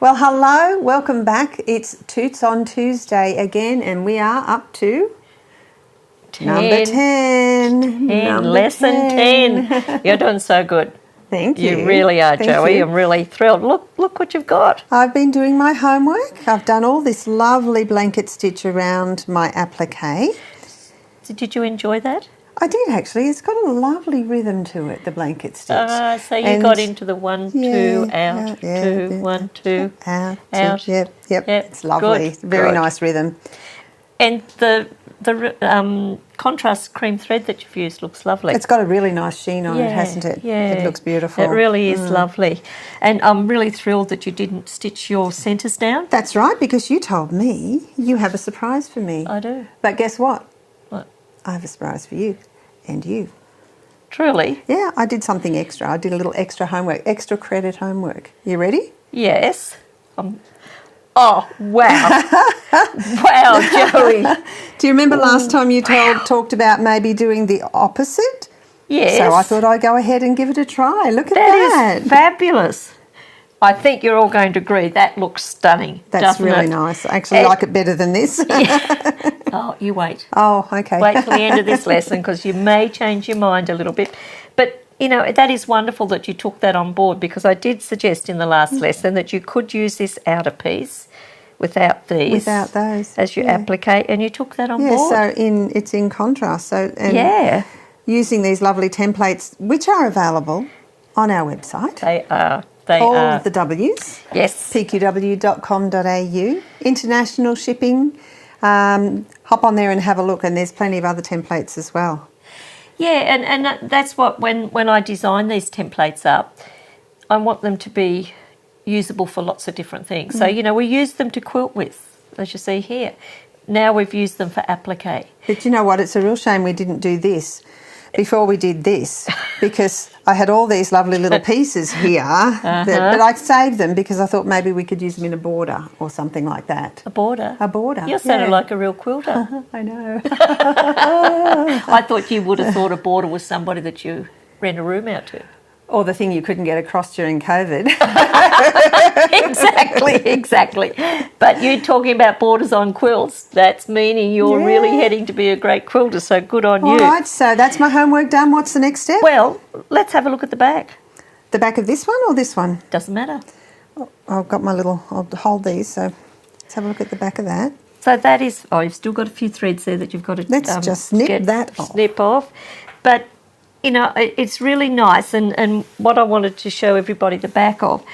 Well, hello, welcome back. It's Toots on Tuesday again, and we are up to number 10. Lesson 10. You're doing so good. Thank you. You really are, Thank Joey. you. I'm really thrilled. Look what you've got. I've been doing my homework. I've done all this lovely blanket stitch around my applique. So did you enjoy that? I did actually. It's got a lovely rhythm to it, the blanket stitch. So you got into the 1, 2, out, yeah, 2, yeah, 1, 2, out. out. Yep. It's lovely. Good, Very good. nice rhythm. And the contrast cream thread that you've used looks lovely. It's got a really nice sheen on it, hasn't it? Yeah. It looks beautiful. It really is lovely. And I'm really thrilled that you didn't stitch your centres down. That's right, because you told me you have a surprise for me. I do. But guess what? What? I have a surprise for you and you. Truly? Yeah, I did something extra. I did a little extra homework, extra credit homework. You ready? Yes. Oh, wow. Wow, Joey. Do you remember last time you talked about maybe doing the opposite? Yes. So I thought I'd go ahead and give it a try. Look at That that. is fabulous. I think you're all going to agree that looks stunning. That's doesn't really it? nice. I actually like it better than this. Oh, you wait. Oh, okay. Wait till the end of this lesson because you may change your mind a little bit. But, you know, that is wonderful that you took that on board because I did suggest in the last lesson that you could use this outer piece without these. Without those. As you applique, and you took that on board. Yeah, so it's in contrast. So Yeah. using these lovely templates, which are available on our website. They are. They All are. of the W's. Yes. pqw.com.au. International shipping. Hop on there and have a look, and there's plenty of other templates as well. Yeah, and that's what, when I design these templates up, I want them to be usable for lots of different things. So, you know, we use them to quilt with, as you see here. Now we've used them for applique. But you know what? It's a real shame we didn't do this before we did this because I had all these lovely little pieces here, but I saved them because I thought maybe we could use them in a border or something like that. A border? A border. You sounded like a real quilter. I know. I thought you would have thought a border was somebody that you rent a room out to. Or the thing you couldn't get across during COVID. Exactly. But you're talking about borders on quilts. That's meaning you're really heading to be a great quilter, so good on you. All right, so that's my homework done. What's the next step? Well, let's have a look at the back. The back of this one or this one? Doesn't matter. I've got my little, I'll hold these, so let's have a look at the back of that. So that is, you've still got a few threads there that you've got to Let's just snip that off. Snip off. But, you know, it's really nice. And what I wanted to show everybody the back of,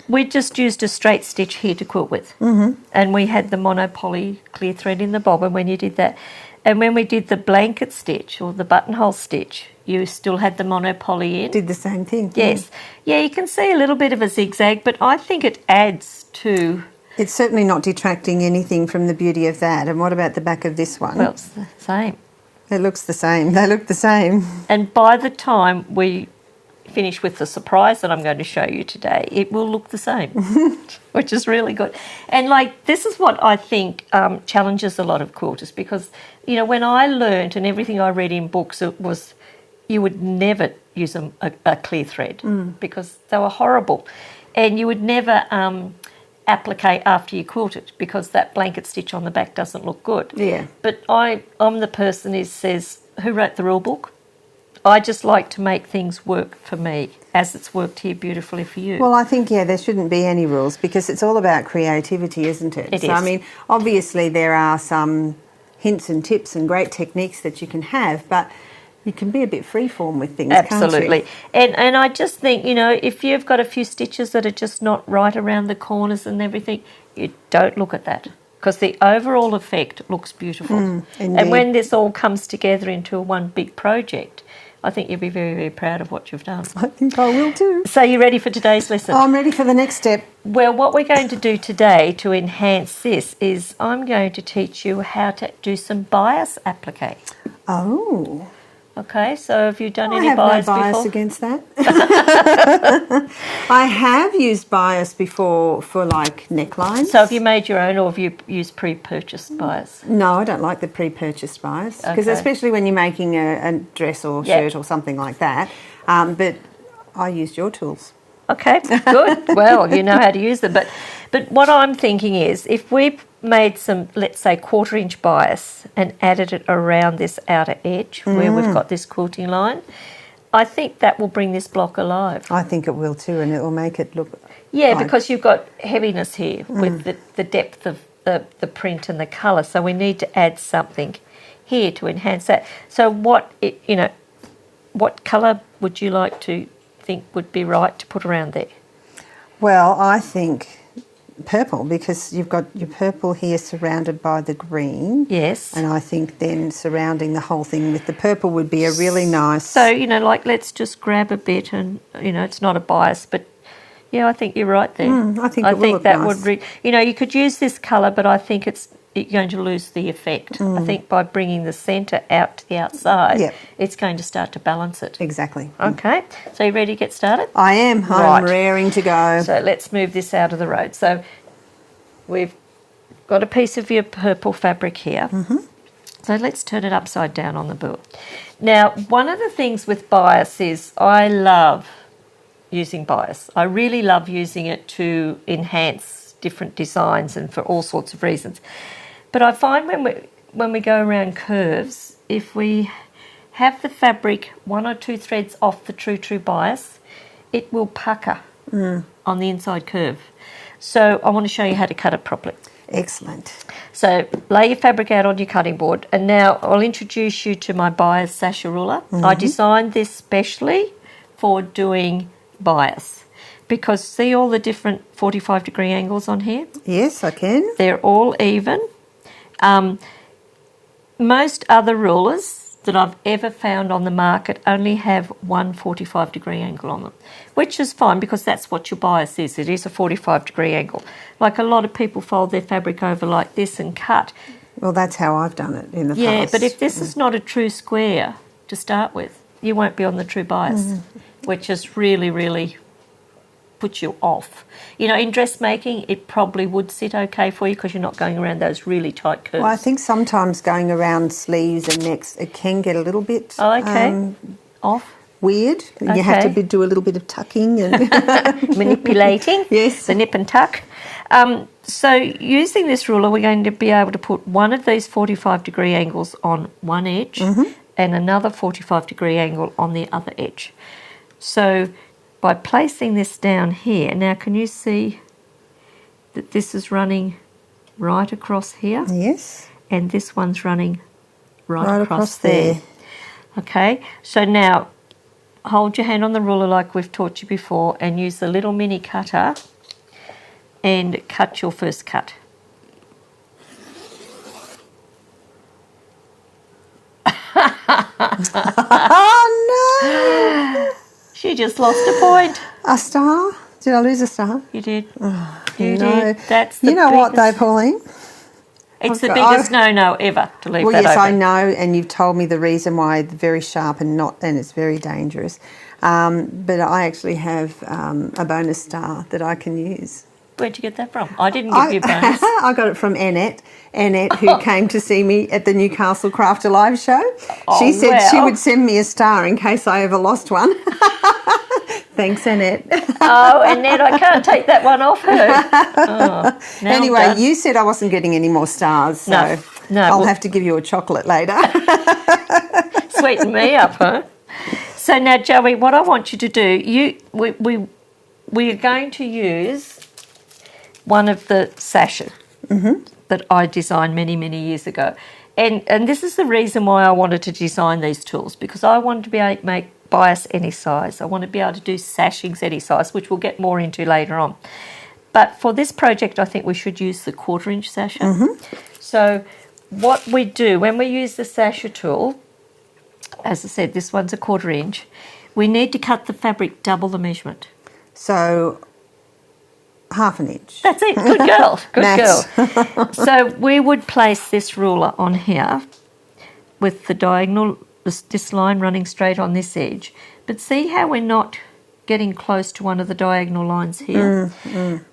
we just used a straight stitch here to quilt with. Mm-hmm. And we had the monopoly clear thread in the bobbin when you did that. And when we did the blanket stitch or the buttonhole stitch, you still had the monopoly in. Did the same thing. Yes. Yeah, you can see a little bit of a zigzag, but I think it adds to... It's certainly not detracting anything from the beauty of that. And what about the back of this one? Well, it's the same. It looks the same. They look the same. And by the time we finish with the surprise that I'm going to show you today, it will look the same, which is really good. And, like, this is what I think challenges a lot of quilters because, you know, when I learnt and everything I read in books, it was you would never use a clear thread because they were horrible. And you would never applique after you quilt it because that blanket stitch on the back doesn't look good. Yeah. But I'm the person who says, who wrote the rule book? I just like to make things work for me as it's worked here beautifully for you. Well, I think, there shouldn't be any rules because it's all about creativity, isn't it? It is. I mean, obviously there are some hints and tips and great techniques that you can have, but you can be a bit freeform with things, Absolutely. can't you? And I just think, you know, if you've got a few stitches that are just not right around the corners and everything, you don't look at that because the overall effect looks beautiful. And when this all comes together into one big project, I think you'll be very, very proud of what you've done. I think I will too. So you ready for today's lesson? I'm ready for the next step. Well, what we're going to do today to enhance this is I'm going to teach you how to do some bias applique. Oh. Okay, so have you done I any have bias no bias before? against that. I have used bias before for like necklines. So have you made your own or have you used pre-purchased bias? No, I don't like the pre-purchased bias because especially when you're making a dress or shirt or something like that. But I used your tools. Okay, good. Well, you know how to use them. But what I'm thinking is if we made some, let's say, 1/4 inch bias and added it around this outer edge where we've got this quilting line, I think that will bring this block alive. I think it will too, and it will make it look... Yeah, because you've got heaviness here with the depth of the print and the colour. So we need to add something here to enhance that. So what colour would you like to think would be right to put around there? Well, I think purple, because you've got your purple here surrounded by the green. Yes. And I think then surrounding the whole thing with the purple would be a really nice... So, like let's just grab a bit and, it's not a bias, but yeah, I think you're right there. I think it will look that nice. would, you could use this colour, but I think it's going to lose the effect. I think by bringing the centre out to the outside, it's going to start to balance it. Exactly. Okay, so you ready to get started? I am. Right. I'm raring to go. So let's move this out of the road. So we've got a piece of your purple fabric here. So let's turn it upside down on the board. Now, one of the things with bias is I love using bias. I really love using it to enhance different designs and for all sorts of reasons. But I find when we go around curves, if we have the fabric 1 or 2 threads off the true bias, it will pucker on the inside curve. So I want to show you how to cut it properly. Excellent. So lay your fabric out on your cutting board, and now I'll introduce you to my bias sasha ruler. I designed this specially for doing bias because see all the different 45-degree angles on here? Yes, I can. They're all even. Most other rulers that I've ever found on the market only have one 45-degree angle on them, which is fine because that's what your bias is. It is a 45-degree angle. Like a lot of people fold their fabric over like this and cut. Well, that's how I've done it in the past. Yeah, but if this is not a true square to start with, you won't be on the true bias, which is really, really puts you off. In dressmaking, it probably would sit okay for you because you're not going around those really tight curves. Well, I think sometimes going around sleeves and necks, it can get a little bit off. Weird. You have to do a little bit of tucking and manipulating. Yes. The nip and tuck. So using this ruler, we're going to be able to put one of these 45-degree angles on one edge and another 45-degree angle on the other edge. So by placing this down here, now can you see that this is running right across here? Yes. And this one's running right across there. Okay, so now hold your hand on the ruler like we've taught you before and use the little mini cutter and cut your first cut. Oh no! She just lost a point. A star? Did I lose a star? You did. Oh, you no. did. That's the what though, Pauline? It's the biggest no-no ever to leave well, that yes, open. I know, and you've told me the reason why it's very sharp and it's very dangerous. But I actually have a bonus star that I can use. Where'd you get that from? I didn't give you a bonus. I got it from Annette, who came to see me at the Newcastle Craft Alive show. She said she would send me a star in case I ever lost one. Thanks, Annette. Oh, Annette, I can't take that one off her. Oh, anyway, you said I wasn't getting any more stars, so no, I'll have to give you a chocolate later. Sweeten me up, huh? So now, Joey, what I want you to do, we are going to use one of the sashes that I designed many, many years ago. And this is the reason why I wanted to design these tools, because I wanted to be able to make bias any size. I want to be able to do sashings any size, which we'll get more into later on. But for this project, I think we should use the 1/4 inch sasha. So what we do when we use the sasha tool, as I said, this one's a 1/4 inch, we need to cut the fabric double the measurement. So 1/2 an inch. That's it. Good girl. Good Maths. girl. So we would place this ruler on here with the diagonal, this line running straight on this edge. But see how we're not getting close to one of the diagonal lines here?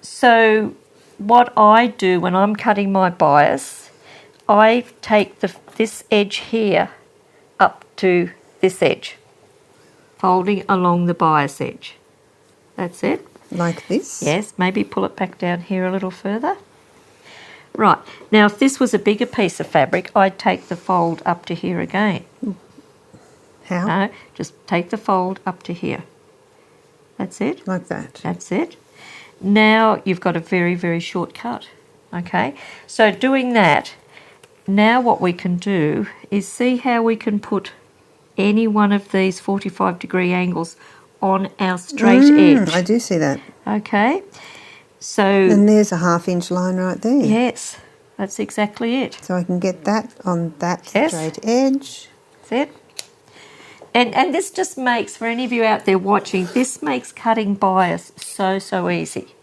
So what I do when I'm cutting my bias, I take this edge here up to this edge, folding along the bias edge. That's it. Like this? Yes, maybe pull it back down here a little further. Right, now if this was a bigger piece of fabric, I'd take the fold up to here again. How? No, just take the fold up to here. That's it. Like that. That's it. Now you've got a very, very short cut. Okay, so doing that, now what we can do is see how we can put any one of these 45-degree angles on our straight edge. I do see that. Okay, so... And there's a 1/2 inch line right there. Yes, that's exactly it. So I can get that on that Yes. straight edge. That's it. And this just makes, for any of you out there watching, this makes cutting bias so easy.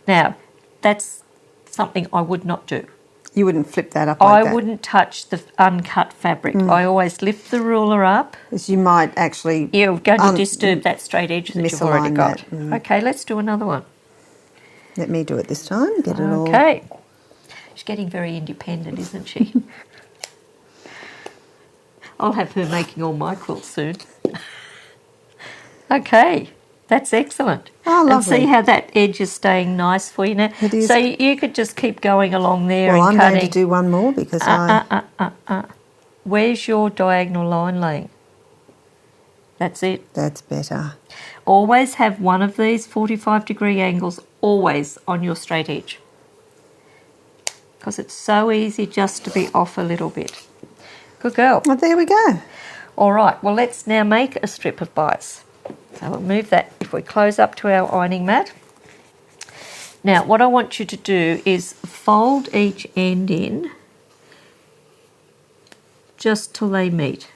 Now, that's something I would not do. You wouldn't flip that up like that? I wouldn't touch the uncut fabric. I always lift the ruler up. Because you might actually... You're going to disturb that straight edge that you've already misalign got. that. Okay, let's do another one. Let me do it this time. Get it all... Okay. She's getting very independent, isn't she? I'll have her making all my quilts soon. Okay, that's excellent. Oh, lovely. And see how that edge is staying nice for you now? It is. So you could just keep going along there Well, and I'm cutting. going to do one more because Where's your diagonal line laying? That's it. That's better. Always have one of these 45-degree angles always on your straight edge, because it's so easy just to be off a little bit. Good girl. Well, there we go. All right, well, let's now make a strip of bias. So we'll move that, if we close up to our ironing mat. Now, what I want you to do is fold each end in just till they meet,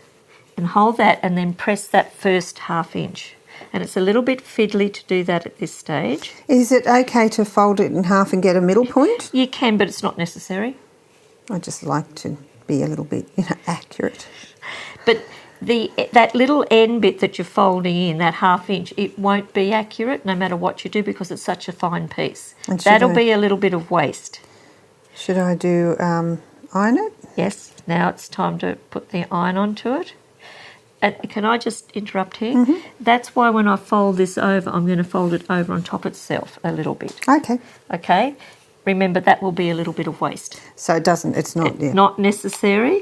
and hold that and then press that first 1/2 inch. And it's a little bit fiddly to do that at this stage. Is it okay to fold it in half and get a middle point? You can, but it's not necessary. I just like to be a little bit, accurate. But that little end bit that you're folding in, that 1/2 inch, it won't be accurate no matter what you do because it's such a fine piece. And That'll be a little bit of waste. Should I do iron it? Yes, now it's time to put the iron onto it. Can I just interrupt here? That's why when I fold this over, I'm going to fold it over on top itself a little bit. Okay. Okay? Remember, that will be a little bit of waste. So it's not... Yeah. Not necessary.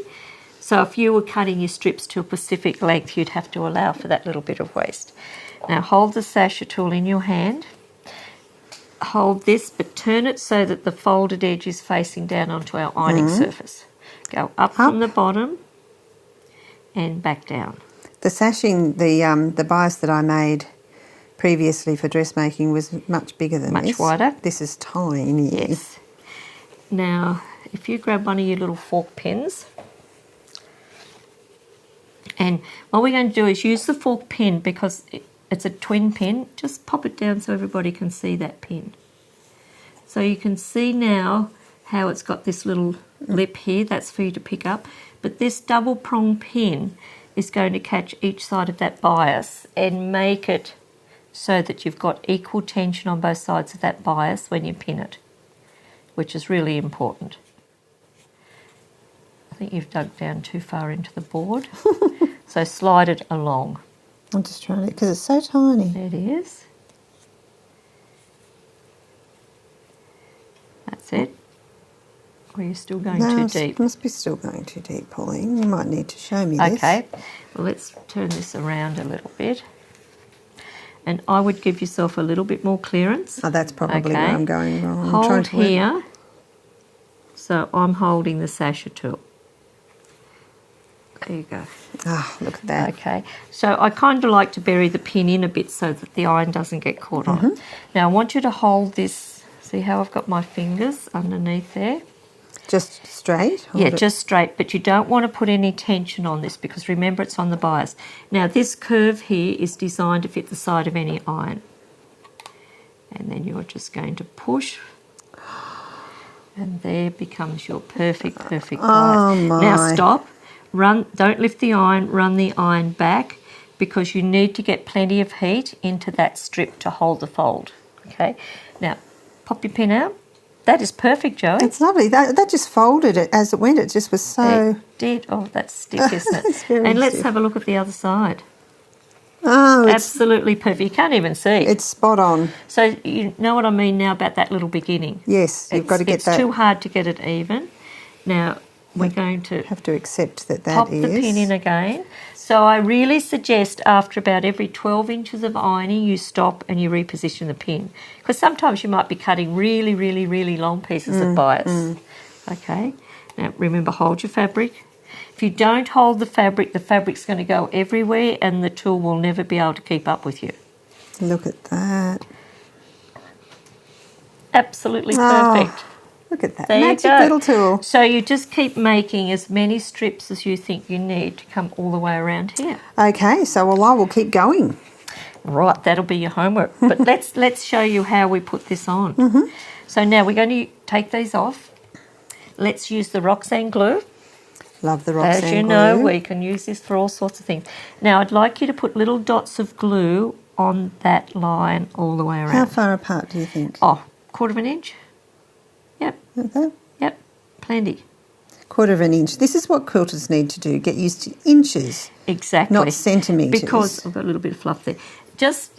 So if you were cutting your strips to a specific length, you'd have to allow for that little bit of waste. Now hold the sasha tool in your hand. Hold this, but turn it so that the folded edge is facing down onto our ironing surface. Go up from the bottom and back down. The sashing, the bias that I made previously for dressmaking was much bigger than this. Much wider. This is tiny. Yes. Now, if you grab one of your little fork pins, and what we're going to do is use the fork pin because it's a twin pin. Just pop it down so everybody can see that pin. So you can see now how it's got this little lip here. That's for you to pick up. But this double prong pin is going to catch each side of that bias and make it so that you've got equal tension on both sides of that bias when you pin it, which is really important. I think you've dug down too far into the board, so slide it along. I'm just trying to, because it's so tiny. There it is. That's it. Or you're still going too deep? Must be still going too deep, Pauline. You might need to show me this. Okay, well, let's turn this around a little bit. And I would give yourself a little bit more clearance. Oh, that's probably where I'm going wrong. I'm Hold trying to here. So I'm holding the sasha tool. There you go. Ah, look at that. Okay, so I kind of like to bury the pin in a bit so that the iron doesn't get caught on. Now I want you to hold this. See how I've got my fingers underneath there? Just straight? Yeah, just straight, but you don't want to put any tension on this because remember it's on the bias. Now this curve here is designed to fit the side of any iron. And then you're just going to push, and there becomes your perfect bias. Oh my. Now stop, run, don't lift the iron, run the iron back because you need to get plenty of heat into that strip to hold the fold. Okay, now pop your pin out. That is perfect, Joey. It's lovely. That just folded it as it went. It just was so... It did. Oh, that's stiff, isn't it? It's very and let's stiff. have a look at the other side. Oh, it's Absolutely perfect. You can't even see. spot on. So you know what I mean now about that little beginning? Yes, you've got to get that. It's too hard to get it even. Now we're going to Have to accept that pop the pin in again. So I really suggest after about every 12 inches of ironing you stop and you reposition the pin, because sometimes you might be cutting really, really, really long pieces of bias. Okay, now remember, hold your fabric. If you don't hold the fabric's going to go everywhere and the tool will never be able to keep up with you. Look at that. Absolutely perfect. Look at that. There Magic you go. little tool. So you just keep making as many strips as you think you need to come all the way around here. Okay, so I will keep going. Right, that'll be your homework. But let's show you how we put this on. So now we're going to take these off. Let's use the Roxanne glue. Love the Roxanne glue. As you know, we can use this for all sorts of things. Now I'd like you to put little dots of glue on that line all the way around. How far apart do you think? Oh, 1/4 inch. Yep. Okay. Yep. Plenty. 1/4 inch. This is what quilters need to do. Get used to inches. Exactly. Not centimetres. Because I've got a little bit of fluff there.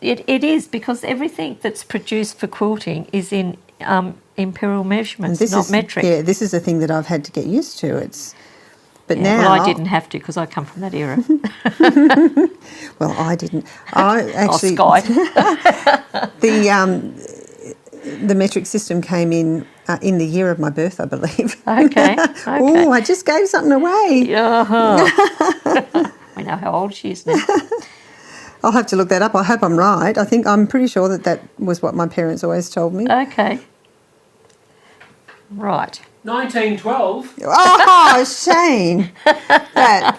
It is because everything that's produced for quilting is in imperial measurements, not metric. Yeah, this is a thing that I've had to get used to. But now... Well, I didn't have to because I come from that era. Well, I didn't. I actually... Sky. The metric system came in the year of my birth, I believe. Okay. Oh, I just gave something away. We know how old she is now. I'll have to look that up. I hope I'm right. I'm pretty sure that was what my parents always told me. Okay. Right. 1912. Oh, Shane. That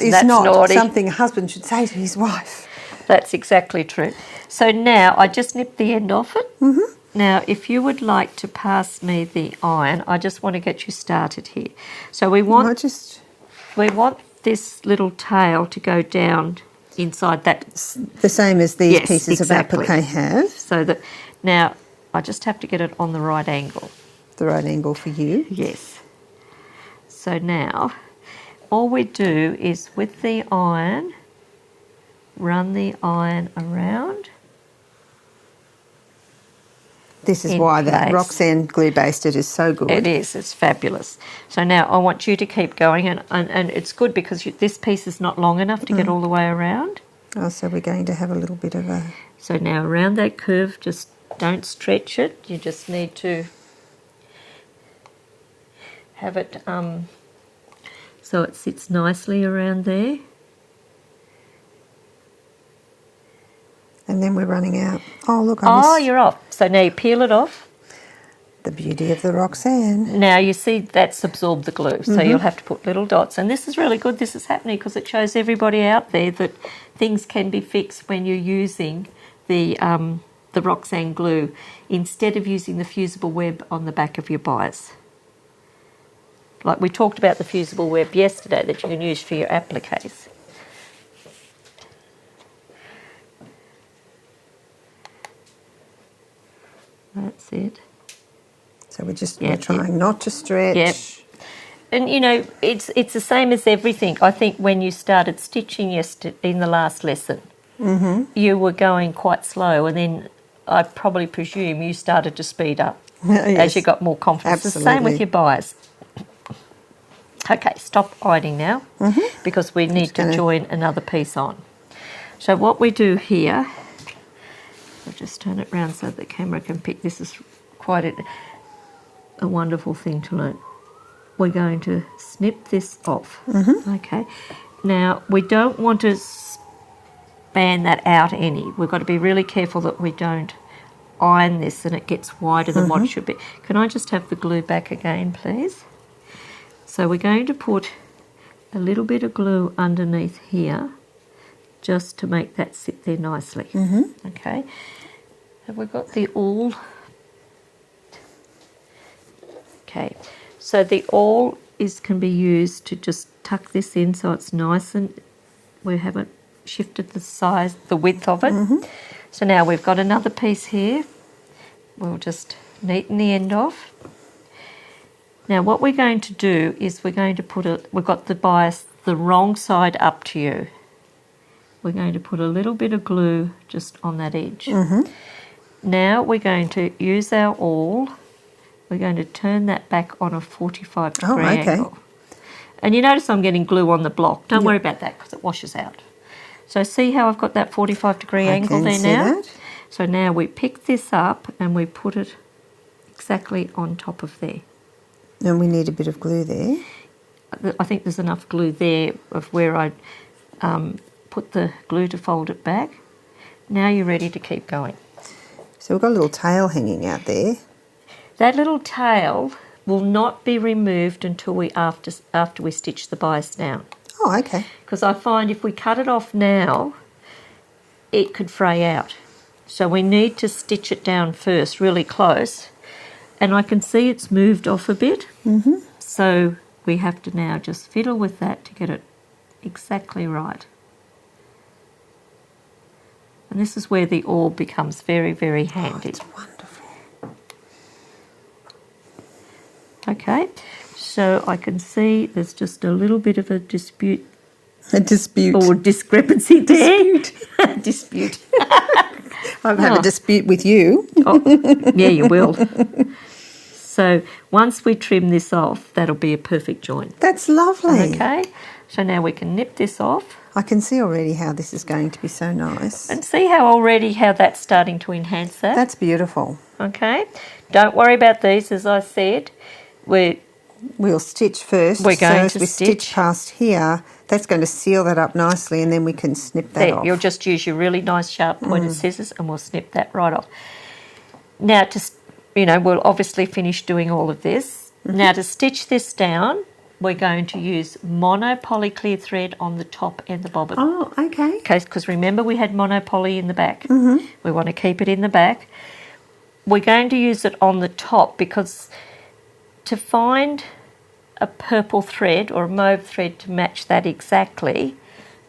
is that's not naughty. something a husband should say to his wife. That's exactly true. So now I just nipped the end off it. Now, if you would like to pass me the iron, I just want to get you started here. So we want this little tail to go down inside that. The same as these Yes, pieces exactly. of applique have. So that now I just have to get it on the right angle. The right angle for you. Yes. So now all we do is with the iron, run the iron around. This is why that place. Roxanne glue basted is so good. It is, it's fabulous. So now I want you to keep going, and it's good because this piece is not long enough to get all the way around. Oh, so we're going to have a little bit of a... So now around that curve, just don't stretch it. You just need to have it so it sits nicely around there. And then we're running out. Oh, look, You're off. So now you peel it off. the beauty of the Roxanne. Now you see that's absorbed the glue, so you'll have to put little dots. And this is really good, this is happening because it shows everybody out there that things can be fixed when you're using the Roxanne glue instead of using the fusible web on the back of your bias. Like we talked about the fusible web yesterday that you can use for your appliques. That's it. So we're trying not to stretch. Yep. And you know, it's the same as everything. I think when you started stitching in the last lesson, you were going quite slow, and then I probably presume you started to speed up as you got more confidence. Absolutely. The same with your bias. Okay, stop ironing now because we need to join another piece on. So what we do here, I'll just turn it round so the camera can pick. This is quite a wonderful thing to learn. We're going to snip this off. Okay. Now, we don't want to span that out any. We've got to be really careful that we don't iron this and it gets wider than what it should be. Can I just have the glue back again, please? So we're going to put a little bit of glue underneath here just to make that sit there nicely. Okay. Have we got the awl? Okay. So the awl can be used to just tuck this in so it's nice and we haven't shifted the width of it. So now we've got another piece here. We'll just neaten the end off. Now what we're going to do is we're going to we've got the bias the wrong side up to you. we're going to put a little bit of glue just on that edge. Now we're going to use our awl. We're going to turn that back on a 45-degree angle. And you notice I'm getting glue on the block. Don't worry about that because it washes out. So see how I've got that 45-degree angle there now? That. So now we pick this up and we put it exactly on top of there. And we need a bit of glue there. I think there's enough glue there of where I put the glue to fold it back. Now you're ready to keep going. So we've got a little tail hanging out there. That little tail will not be removed until after we stitch the bias down. Oh, okay. Because I find if we cut it off now, it could fray out. So we need to stitch it down first, really close. And I can see it's moved off a bit. So we have to now just fiddle with that to get it exactly right. And this is where the awl becomes very, very handy. Oh, it's wonderful. Okay, so I can see there's just a little bit of a dispute. A dispute. Or discrepancy there. Dispute. I'll have a dispute with you. Oh, yeah, you will. So once we trim this off, that'll be a perfect joint. That's lovely. Okay, so now we can nip this off. I can see already how this is going to be so nice. And see how that's starting to enhance that? That's beautiful. Okay, don't worry about these, as I said. We'll stitch first. We're going to stitch past here. That's going to seal that up nicely, and then we can snip that off. You'll just use your really nice sharp pointed scissors, and we'll snip that right off. Now, we'll obviously finish doing all of this. Now, to stitch this down, we're going to use mono poly clear thread on the top and the bobbin. Oh, okay. Because remember we had mono poly in the back. We want to keep it in the back. We're going to use it on the top because to find a purple thread or a mauve thread to match that exactly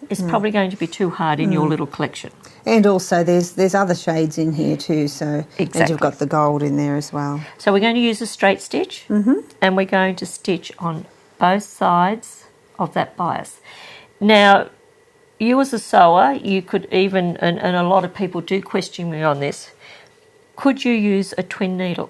is probably going to be too hard in your little collection. And also there's other shades in here too, so and you've got the gold in there as well. So we're going to use a straight stitch and we're going to stitch on both sides of that bias. Now, you as a sewer, you could even, and a lot of people do question me on this, could you use a twin needle?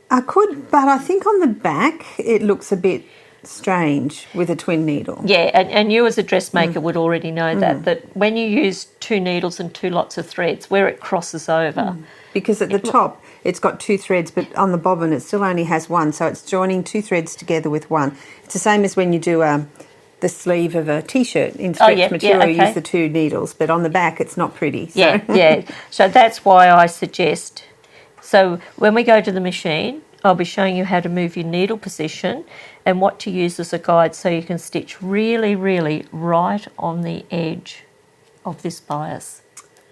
I could, but I think on the back it looks a bit strange with a twin needle. Yeah, and you as a dressmaker would already know that when you use two needles and two lots of threads, where it crosses over. Because at the top it's got two threads, but on the bobbin it still only has one, so it's joining two threads together with one. It's the same as when you do the sleeve of a T-shirt in stretch material, you use the two needles, but on the back it's not pretty. So. Yeah. So that's why I suggest. So when we go to the machine, I'll be showing you how to move your needle position and what to use as a guide so you can stitch really, really right on the edge of this bias.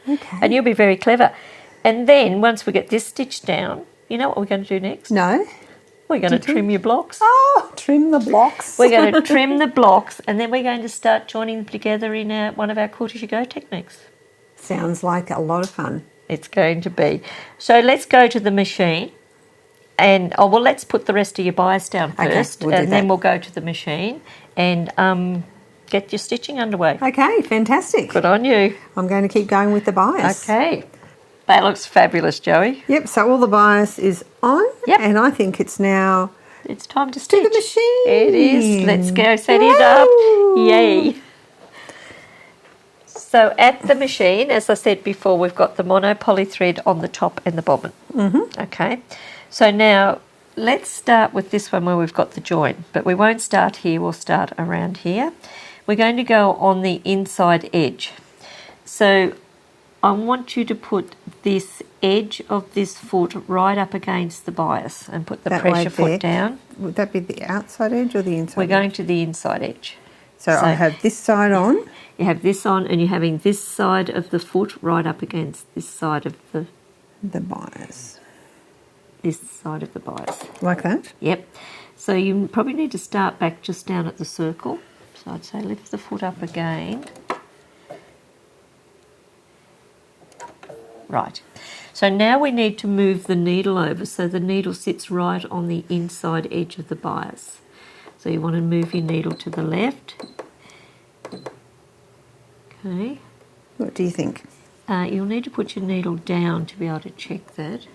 Okay. And you'll be very clever. And then once we get this stitched down, you know what we're going to do next? No. We're going to trim your blocks. Oh, trim the blocks. We're going to trim the blocks and then we're going to start joining them together in one of our Quilt As You Go techniques. Sounds like a lot of fun. It's going to be. So let's go to the machine and, let's put the rest of your bias down first and then we'll go to the machine and get your stitching underway. Okay, fantastic. Good on you. I'm going to keep going with the bias. Okay. That looks fabulous, Joey. Yep, so all the bias is on and I think it's now... It's time to stitch. To the machine. It is. Let's go set it up. Yay. So at the machine, as I said before, we've got the mono poly thread on the top and the bobbin. Okay. So now let's start with this one where we've got the join, but we won't start here, we'll start around here. We're going to go on the inside edge. So I want you to put this edge of this foot right up against the bias and put the pressure foot down. Would that be the outside edge or the inside We're going to the inside edge. So I have this side on. You have this on and you're having this side of the foot right up against this side of the bias. This side of the bias. Like that? Yep. So you probably need to start back just down at the circle. So I'd say lift the foot up again. Right. So now we need to move the needle over so the needle sits right on the inside edge of the bias. So you want to move your needle to the left. Okay. What do you think? You'll need to put your needle down to be able to check that.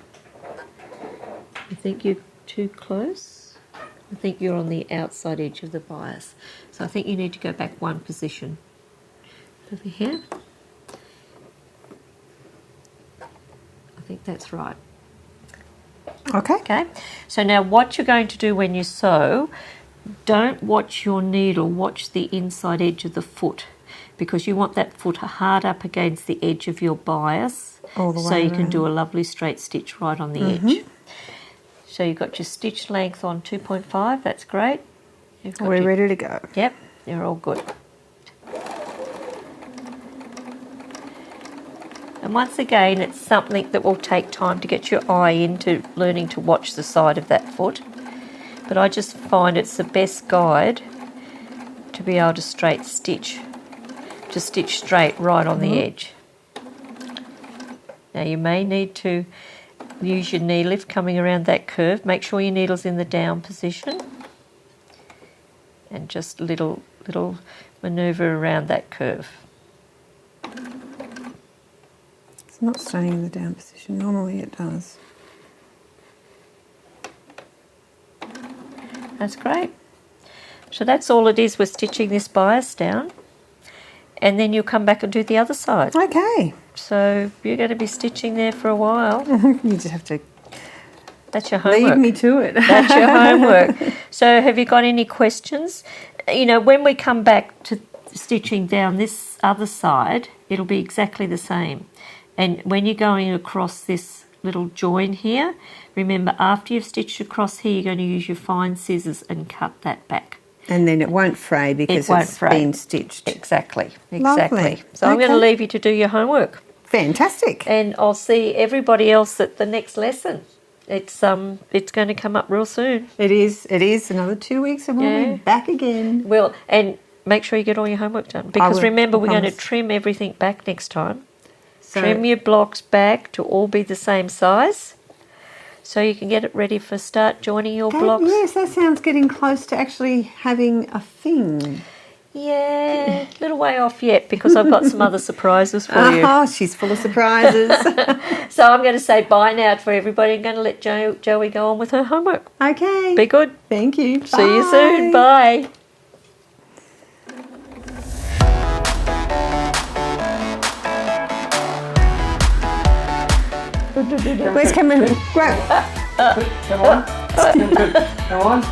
I think you're too close. I think you're on the outside edge of the bias. So I think you need to go back one position. Over here. I think that's right. Okay. Okay. So now what you're going to do when you sew, don't watch your needle, watch the inside edge of the foot, because you want that foot hard up against the edge of your bias, All the so way you can do a around. lovely straight stitch right on the edge. So you've got your stitch length on 2.5, that's great. You've got We're your- ready to go. Yep, you're all good. And once again, it's something that will take time to get your eye into learning to watch the side of that foot. But I just find it's the best guide to be able to straight stitch, to stitch straight right on the edge. Now you may need to use your knee lift coming around that curve. Make sure your needle's in the down position. And just little manoeuvre around that curve. It's not staying in the down position. Normally it does. That's great. So that's all it is with stitching this bias down. And then you'll come back and do the other side. Okay. So you're going to be stitching there for a while. You just have to That's your homework. lead me to it. That's your homework. So have you got any questions? You know, when we come back to stitching down this other side, it'll be exactly the same. And when you're going across this little join here, remember after you've stitched across here, you're going to use your fine scissors and cut that back. And then it won't fray because won't it's fray. been stitched. Exactly. Lovely. So I'm going to Okay. leave you to do your homework. Fantastic. And I'll see everybody else at the next lesson. It's going to come up real soon. It is. Another 2 weeks and we'll Yeah. be back again. And make sure you get all your homework done. Because will, remember, I we're going to promise. trim everything back next time. So, Trim your blocks back to all be the same size, so you can get it ready for start joining your blocks. yes, that sounds getting close to actually having a thing. Yeah, a little way off yet because I've got some other surprises for you. Oh, she's full of surprises. So I'm going to say bye now for everybody. I'm going to let Joey go on with her homework. Okay. Be good. Thank you. See you soon. Bye. Where's Cameron? Grab. Come on. Come on.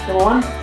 Come on.